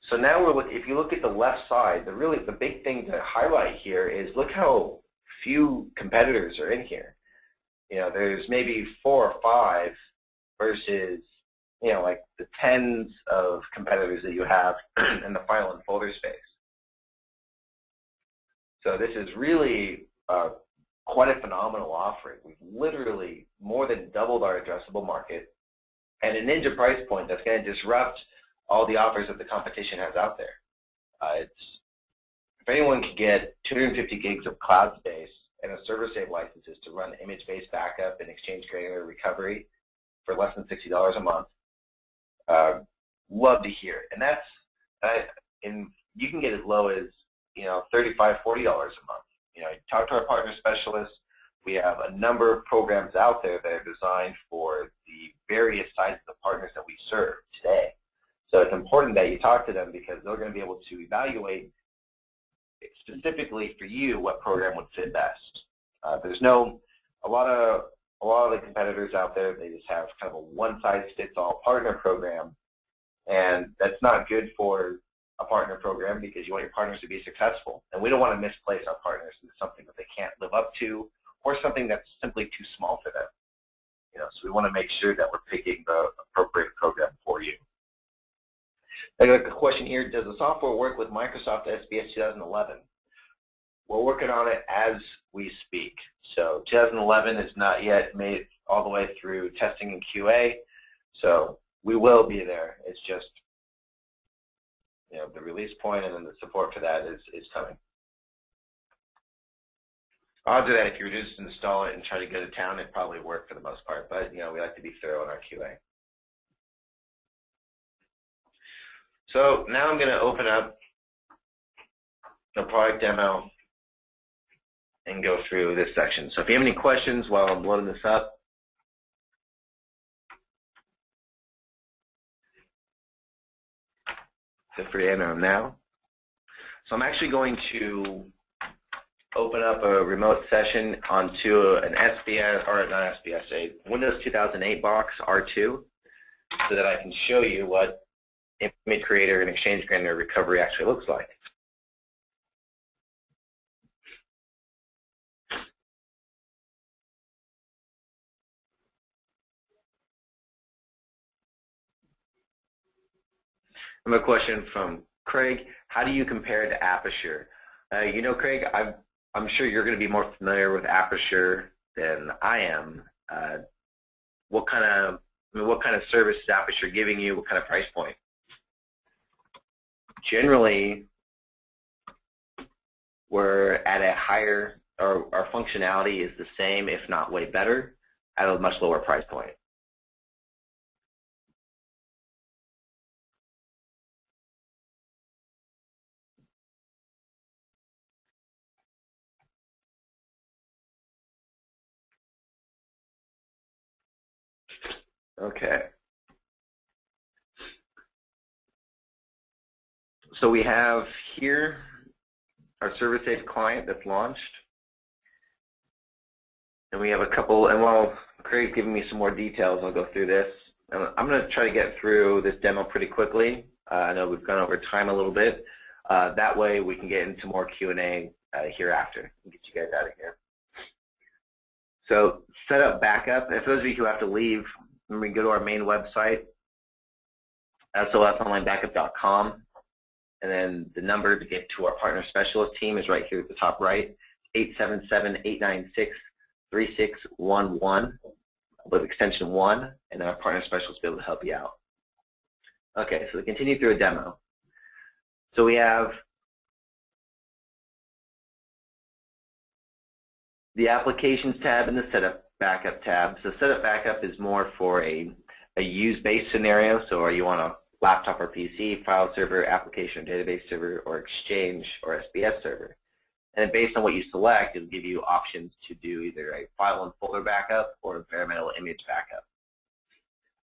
So now if you look at the left side, the big thing to highlight here is look how few competitors are in here. There's maybe 4 or 5 versus like the tens of competitors that you have in the file and folder space. So this is really quite a phenomenal offering. We've literally more than doubled our addressable market, and a Ninja price point that's going to disrupt all the offers that the competition has out there. If anyone can get 250 gigs of cloud space and a server-save licenses to run image-based backup and Exchange Granular recovery for less than $60 a month, love to hear it. And you can get as low as $35, $40 a month. Talk to our partner specialists. We have a number of programs out there that are designed for the various sizes of partners that we serve today. So it's important that you talk to them because they're going to be able to evaluate specifically for you what program would fit best. There's a lot of the competitors out there, they just have kind of a one-size-fits-all partner program, and that's not good for a partner program because you want your partners to be successful, and we don't want to misplace our partners into something that they can't live up to or something that's simply too small for them. So we want to make sure that we're picking the appropriate program for you. I got a question here, does the software work with Microsoft SBS 2011? We're working on it as we speak. So 2011 is not yet made all the way through testing and QA, so we will be there. It's just the release point and then the support for that is coming. I'll do that if you were just install it and try to go to town, it'd probably work for the most part, but we like to be thorough in our QA. So now I'm going to open up the product demo and go through this section. So if you have any questions while I'm loading this up, feel free to enter them now. So I'm actually going to open up a remote session onto an SBS, or not SBS, a Windows 2008 box R2, so that I can show you what Image Creator and Exchange Granular recovery actually looks like. I have a question from Craig. How do you compare to Aperture? Craig, I'm sure you're going to be more familiar with Aperture than I am. What kind of service is Aperture giving you? What kind of price point? Generally, we're at a higher, or our functionality is the same, if not way better, at a much lower price point. Okay. So we have here our server-safe client that's launched. And we have a couple, and while Craig's giving me some more details, I'll go through this. I'm going to try to get through this demo pretty quickly. I know we've gone over time a little bit. That way we can get into more Q&A hereafter and get you guys out of here. So set up backup. For those of you who have to leave, remember, go to our main website, SOSOnlinebackup.com, and then the number to get to our partner specialist team is right here at the top right, 877-896-3611 with extension 1, and then our partner specialist will be able to help you out. Okay, so we continue through a demo. So we have the Applications tab and the Setup Backup tab. So Setup Backup is more for a use-based scenario. So are you on a laptop or PC, file server, application or database server, or Exchange or SBS server? And then based on what you select, it will give you options to do either a file and folder backup or a bare metal image backup.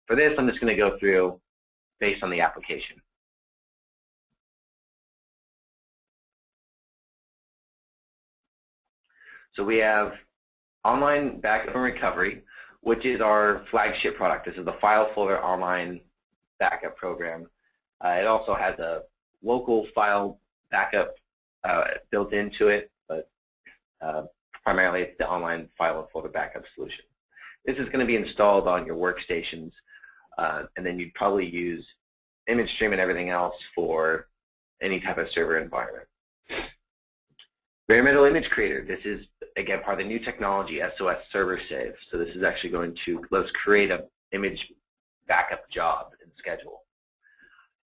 For this, I'm just going to go through based on the application. So we have Online Backup and Recovery, which is our flagship product. This is the file folder online backup program. It also has a local file backup built into it, but primarily it's the online file and folder backup solution. This is going to be installed on your workstations, and then you'd probably use ImageStream and everything else for any type of server environment. Bare Metal Image Creator. This is, again, part of the new technology, SOS Server Save. So this is actually going to let us create an image backup job and schedule.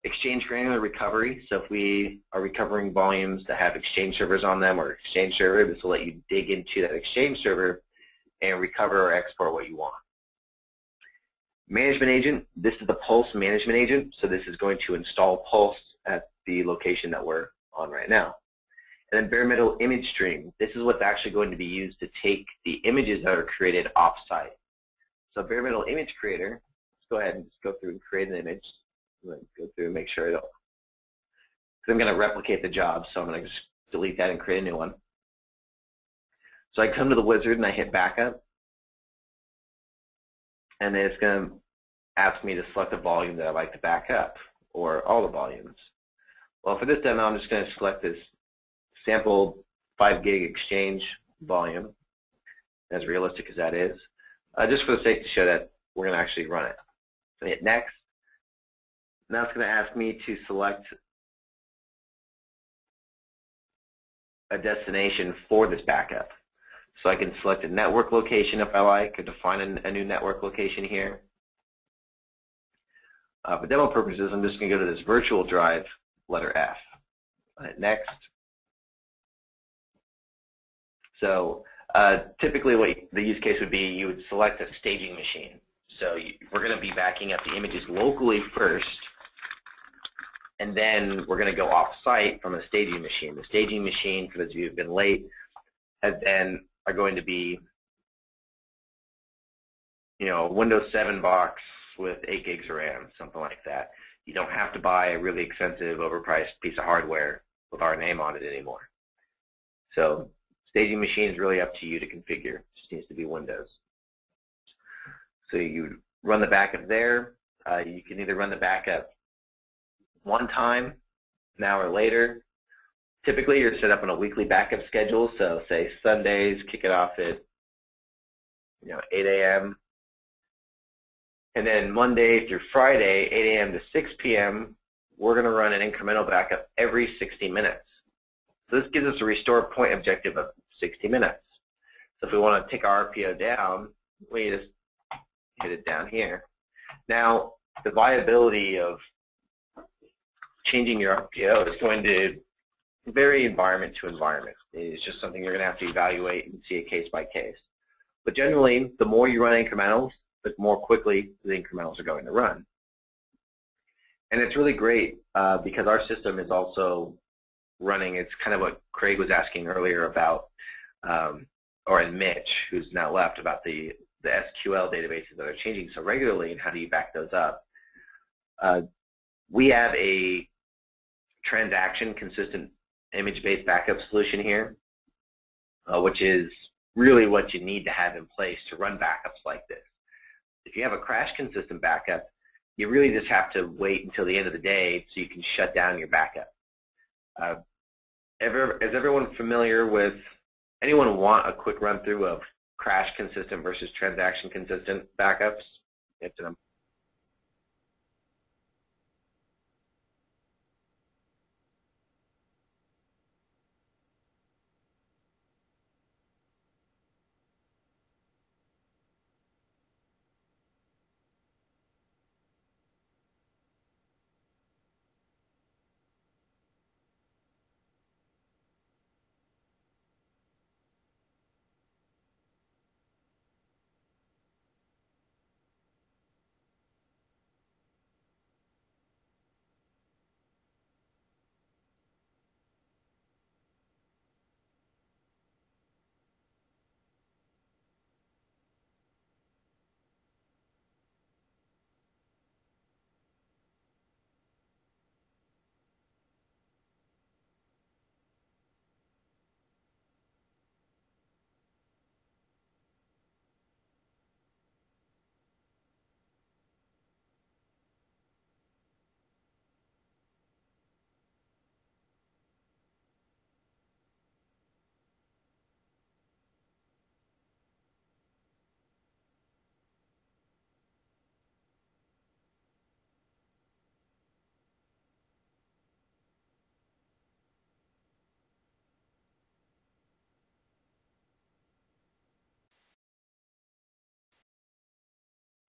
Exchange Granular Recovery. So if we are recovering volumes that have Exchange servers on them or Exchange server, this will let you dig into that Exchange server and recover or export what you want. Management Agent. This is the Pulse Management Agent. So this is going to install Pulse at the location that we're on right now. And then Bare Metal Image Stream. This is what's actually going to be used to take the images that are created off-site. So Bare Metal Image Creator, let's go ahead and just go through and create an image. I'm going to go through and make sure I don't. So I'm going to replicate the job, so I'm going to just delete that and create a new one. So I come to the wizard and I hit backup. And then it's going to ask me to select a volume that I'd like to back up, or all the volumes. Well, for this demo, I'm just going to select this sample 5 gig Exchange volume, as realistic as that is, just for the sake to show that we're going to actually run it. So hit next. Now it's going to ask me to select a destination for this backup. So I can select a network location if I like, or define a new network location here. For demo purposes, I'm just going to go to this virtual drive, letter F. Hit next. So typically what the use case would be, you would select a staging machine. So we're going to be backing up the images locally first, and then we're going to go off-site from a staging machine. The staging machine, for those of you who have been late, are going to be, a Windows 7 box with 8 gigs of RAM, something like that. You don't have to buy a really expensive, overpriced piece of hardware with our name on it anymore. So staging machine is really up to you to configure. It just needs to be Windows. So you run the backup there. You can either run the backup one time, an hour later. Typically, you're set up on a weekly backup schedule. So say Sundays, kick it off at 8 a.m. And then Monday through Friday, 8 a.m. to 6 p.m., we're going to run an incremental backup every 60 minutes. So this gives us a restore point objective of 60 minutes. So if we want to take our RPO down, we just hit it down here. Now, the viability of changing your RPO is going to vary environment to environment. It's just something you're going to have to evaluate and see it case by case. But generally, the more you run incrementals, the more quickly the incrementals are going to run. And it's really great because our system is also running. It's kind of what Craig was asking earlier about, or Mitch, who's now left, about the SQL databases that are changing so regularly and how do you back those up. We have a transaction consistent image-based backup solution here, which is really what you need to have in place to run backups like this. If you have a crash consistent backup, you really just have to wait until the end of the day so you can shut down your backup. Is everyone familiar with, anyone want a quick run through of crash consistent versus transaction consistent backups?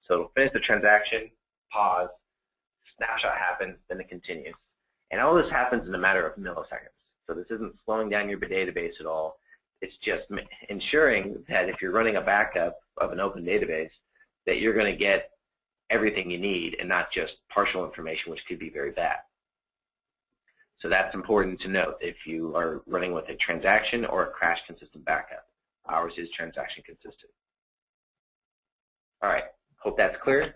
So it'll finish the transaction, pause, snapshot happens, then it continues. And all this happens in a matter of milliseconds. So this isn't slowing down your database at all. It's just ensuring that if you're running a backup of an open database, that you're going to get everything you need and not just partial information, which could be very bad. So that's important to note if you are running with a transaction or a crash consistent backup. Ours is transaction consistent. All right, hope that's clear.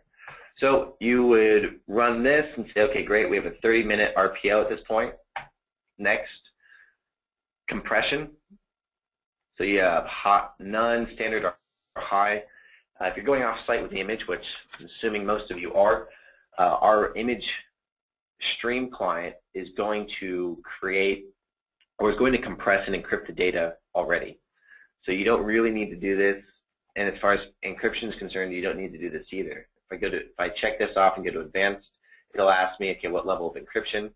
So you would run this and say, okay, great, we have a 30-minute RPO at this point. Next, compression. So you have hot, none, standard, or high. If you're going off-site with the image, which I'm assuming most of you are, our image stream client is going to create or is going to compress and encrypt the data already. So you don't really need to do this. And as far as encryption is concerned, you don't need to do this either. If I check this off and go to advanced, it'll ask me, okay, what level of encryption?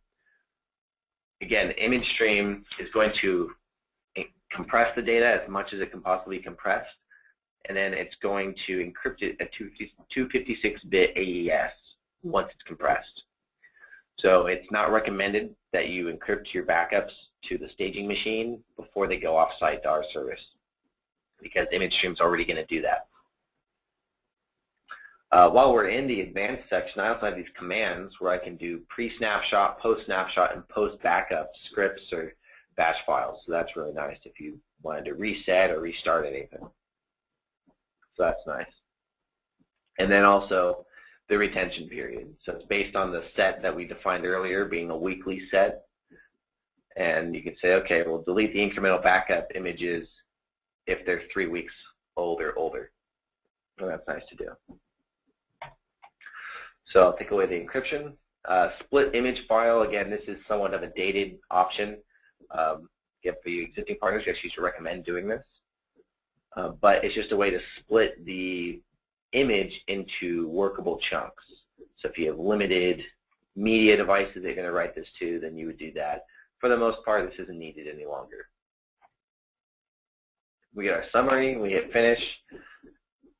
Again, the image stream is going to compress the data as much as it can possibly compress, and then it's going to encrypt it at 256-bit AES once it's compressed. So it's not recommended that you encrypt your backups to the staging machine before they go off-site to our service, because ImageStream is already going to do that. While we're in the advanced section, I also have these commands where I can do pre-snapshot, post-snapshot, and post-backup scripts or batch files. So that's really nice if you wanted to reset or restart anything. So that's nice. And then also the retention period. So it's based on the set that we defined earlier being a weekly set. And you can say, okay, we'll delete the incremental backup images if they're 3 weeks old or older. And that's nice to do. So I'll take away the encryption. Split image file, again, this is somewhat of a dated option. For the existing partners, we actually should recommend doing this. But it's just a way to split the image into workable chunks. So if you have limited media devices they're going to write this to, then you would do that. For the most part, this isn't needed any longer. We get our summary, we hit finish,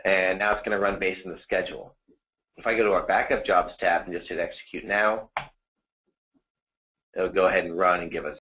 and now it's going to run based on the schedule. If I go to our backup jobs tab and just hit execute now, it'll go ahead and run and give us